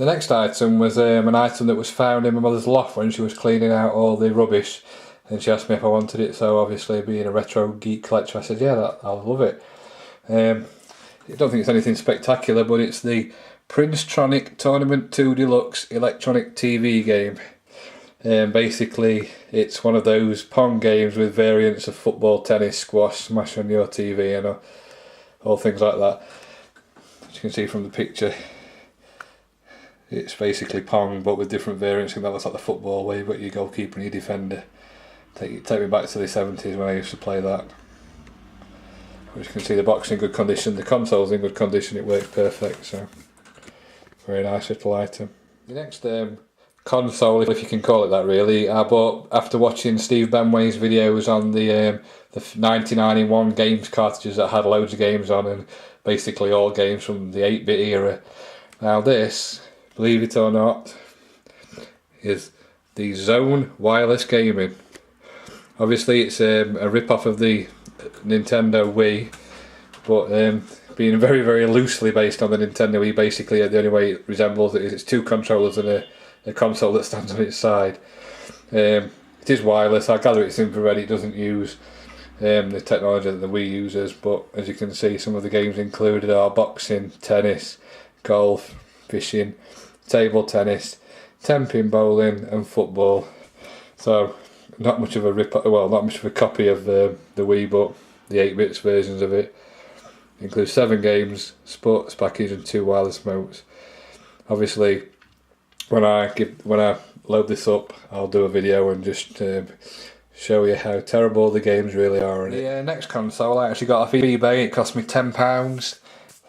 The next item was an item that was found in my mother's loft when she was cleaning out all the rubbish, and she asked me if I wanted it. So obviously, being a retro geek collector, I said yeah, I'll love it. I don't think it's anything spectacular, but it's the Princetronic Tournament 2 Deluxe electronic TV game. Basically, it's one of those Pong games with variants of football, tennis, squash, smash on your TV, and all things like that. As you can see from the picture, it's basically Pong but with different variants, and that looks like the football where you've got your goalkeeper and your defender. Take me back to the 70s when I used to play that. As you can see, the box is in good condition, the console's in good condition, it works perfect, so very nice little item. The next console, if you can call it that really, I bought after watching Steve Benway's videos on the 1991 games cartridges that had loads of games on, and basically all games from the 8-bit era. Now this, believe it or not, is the Zone Wireless Gaming. Obviously it's a rip-off of the Nintendo Wii, but being very, very loosely based on the Nintendo Wii, basically the only way it resembles it is it's two controllers and a console that stands on its side. It is wireless. I gather it's infrared. It doesn't use the technology that the Wii uses, but as you can see, some of the games included are boxing, tennis, golf, fishing, table tennis, 10-pin bowling and football. So not much of a not much of a copy of the Wii, but the 8-bits versions of it. It includes 7 games, sports package and 2 wireless modes. Obviously, when I load this up, I'll do a video and just show you how terrible the games really are. The next console I actually got off eBay. It cost me £10.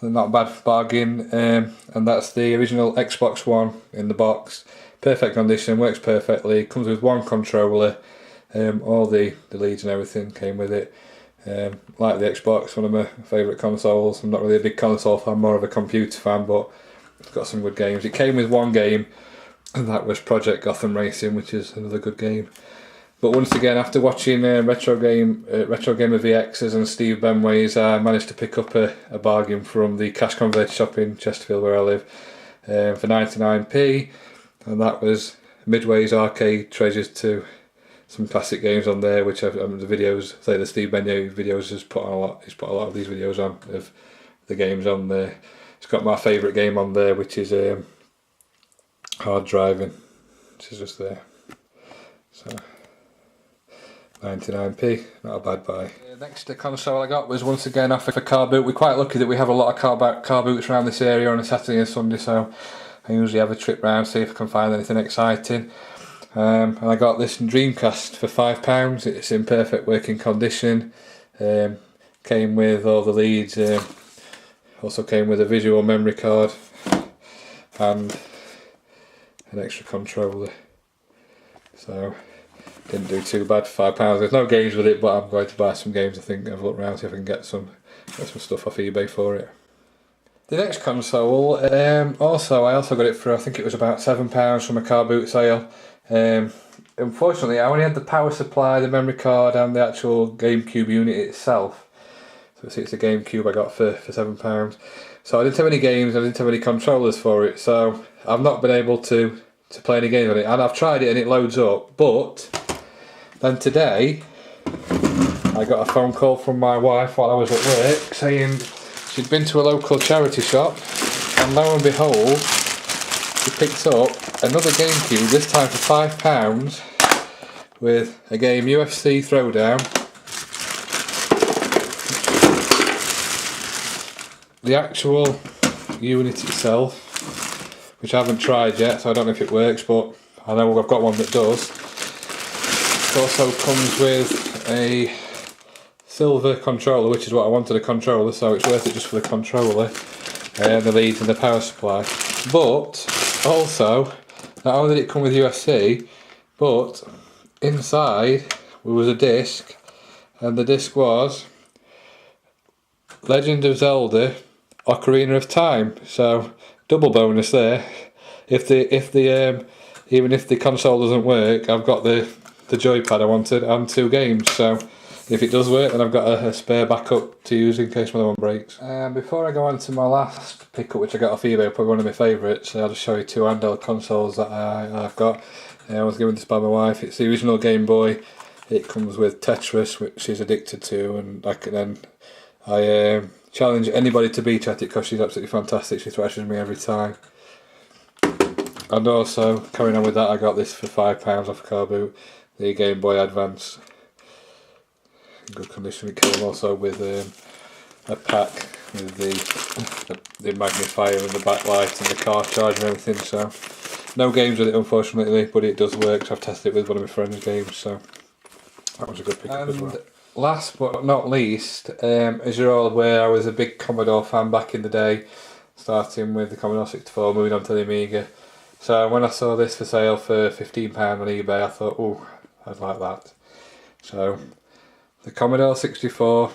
Not a bad bargain, and that's the original Xbox One in the box. Perfect condition, works perfectly, comes with one controller, all the leads and everything came with it. Like the Xbox, one of my favourite consoles. I'm not really a big console fan, more of a computer fan, but it's got some good games. It came with one game, and that was Project Gotham Racing, which is another good game. But once again, after watching Retro Gamer VX's and Steve Benway's, I managed to pick up a bargain from the cash converter shop in Chesterfield where I live for 99p, and that was Midway's Arcade Treasures 2. Some classic games on there, which the videos, say the Steve Benway videos, has put on a lot. He's put a lot of these videos on of the games on there. It's got my favourite game on there, which is Hard Driving, which is just there. So 99p, not a bad buy. Next console I got was once again off of a car boot. We're quite lucky that we have a lot of car boots around this area on a Saturday and Sunday, so I usually have a trip round, see if I can find anything exciting. And I got this Dreamcast for £5. It's in perfect working condition. Came with all the leads. Also came with a visual memory card and an extra controller. So didn't do too bad for £5. There's no games with it, but I'm going to buy some games. I think I've looked around see if I can get some stuff off eBay for it. The next console, I also got it for, I think it was about £7 from a car boot sale. Unfortunately, I only had the power supply, the memory card and the actual GameCube unit itself. So it's a GameCube I got for £7. So I didn't have any games, I didn't have any controllers for it, so I've not been able to play any games on it. And I've tried it and it loads up, but then today I got a phone call from my wife while I was at work saying she'd been to a local charity shop, and lo and behold, she picked up another GameCube, this time for £5, with a game UFC Throwdown. The actual unit itself, which I haven't tried yet, so I don't know if it works, but I know I've got one that does. It also comes with a silver controller, which is what I wanted, a controller, so it's worth it just for the controller, the leads and the power supply. But also, not only did it come with UFC, but inside was a disc, and the disc was Legend of Zelda Ocarina of Time. So double bonus there. Even if the console doesn't work, I've got the joypad I wanted and 2 games. So if it does work, then I've got a spare backup to use in case my other one breaks. Before I go on to my last pickup, which I got off eBay, probably one of my favourites, I'll just show you 2 handheld consoles that I've got. I was given this by my wife. It's the original Game Boy. It comes with Tetris, which she's addicted to, and I challenge anybody to beat at it because she's absolutely fantastic. She thrashes me every time. And also, carrying on with that, I got this for £5 off Carboot, the Game Boy Advance. In good condition. It came also with a pack with the magnifier and the backlight and the car charger and everything. So no games with it, unfortunately, but it does work. So I've tested it with one of my friends' games, so that was a good pickup as well. Last but not least, as you're all aware, I was a big Commodore fan back in the day, starting with the Commodore 64, moving on to the Amiga. So when I saw this for sale for £15 on eBay, I thought, oh, I'd like that. So the Commodore 64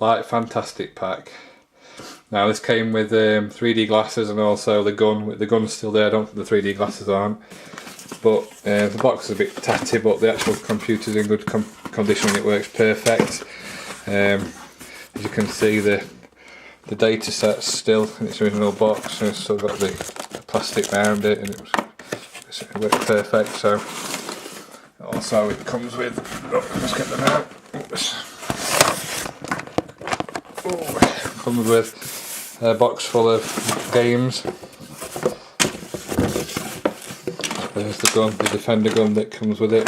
Light Fantastic Pack. Now this came with 3D glasses and also the gun. The gun's still there, I don't think the 3D glasses aren't. But the box is a bit tatty, but the actual computer's in good condition and it works perfect. As you can see, the data set's still in its original box, and it's still got the plastic around it, and it works perfect. So also it comes with, let's get them out. Comes with a box full of games. There's the gun, the Defender gun that comes with it.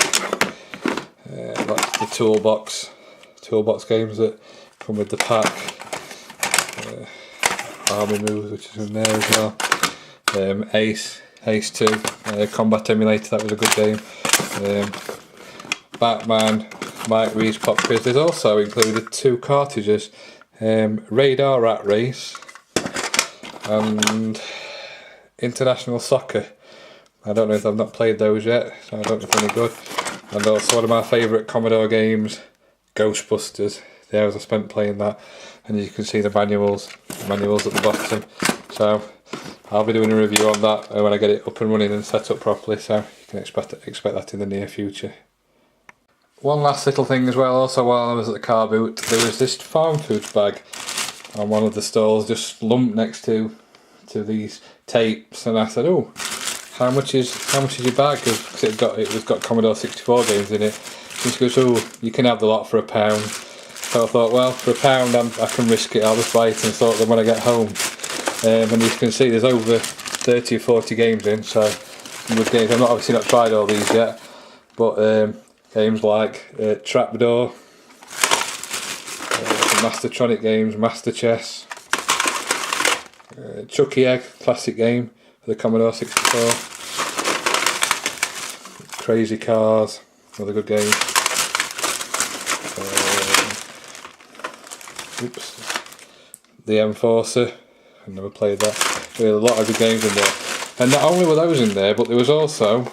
That's the toolbox games that come with the pack. Army Moves, which is in there as well. Ace 2, Combat Emulator, that was a good game. Batman, Mike Reed's Pop Quiz. There's also included 2 cartridges, Radar Rat Race and International Soccer. I don't know if I've not played those yet, so I don't know if they're any good. And also one of my favourite Commodore games, Ghostbusters. The hours I spent playing that, and you can see the manuals at the bottom. So I'll be doing a review on that when I get it up and running and set up properly, so you can expect that in the near future. One last little thing as well, also while I was at the car boot, there was this farm foods bag on one of the stalls just lumped next to these tapes, and I said, oh, how much is your bag? Because it got Commodore 64 games in it. And she goes, oh, you can have the lot for £1. So I thought, well, for £1 I can risk it, I'll just buy it and sort them when I get home. And you can see there's over 30 or 40 games in, so some good games. I've obviously not tried all these yet, but games like Trapdoor, Mastertronic games, Master Chess, Chucky Egg, classic game for the Commodore 64, Crazy Cars, another good game. The Enforcer, I've never played that. There were a lot of good games in there, and not only were those in there, but there was also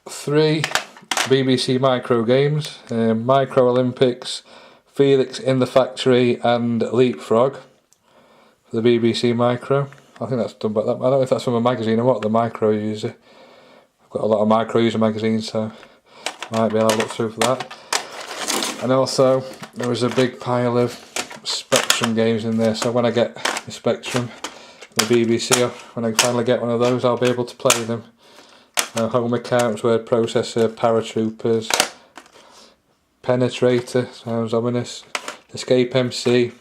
3 BBC Micro games, Micro Olympics, Felix in the Factory and Leapfrog for the BBC Micro. I think that's done by that. I don't know if that's from a magazine or what, the Micro User. I've got a lot of Micro User magazines, so might be able to look through for that. And also there was a big pile of Spectrum games in there, so when I get the Spectrum, the BBC, when I finally get one of those, I'll be able to play them. Home Accounts, Word Processor, Paratroopers, Penetrator, sounds ominous, Escape MC,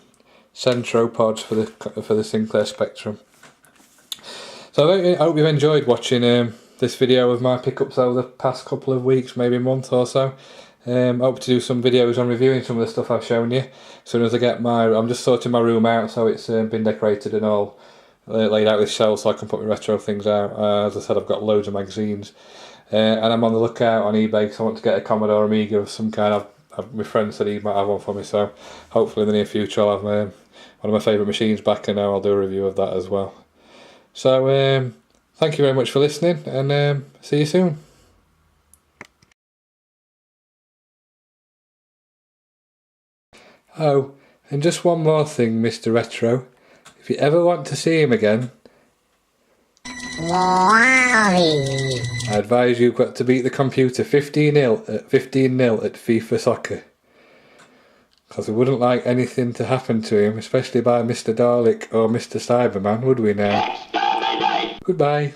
Centropods for the Sinclair Spectrum. So I hope you've enjoyed watching this video of my pickups over the past couple of weeks, maybe a month or so. I hope to do some videos on reviewing some of the stuff I've shown you. As soon as I get I'm just sorting my room out so it's been decorated and all laid out with shelves so I can put my retro things out. As I said, I've got loads of magazines, and I'm on the lookout on eBay because I want to get a Commodore Amiga of some kind. My friend said he might have one for me, so hopefully in the near future I'll have one of my favourite machines back, and I'll do a review of that as well. So thank you very much for listening, and see you soon. Oh, and just one more thing, Mr. Retro. If you ever want to see him again... I advise you've got to beat the computer 15-0 at FIFA Soccer. Because we wouldn't like anything to happen to him, especially by Mr. Dalek or Mr. Cyberman, would we now? Goodbye.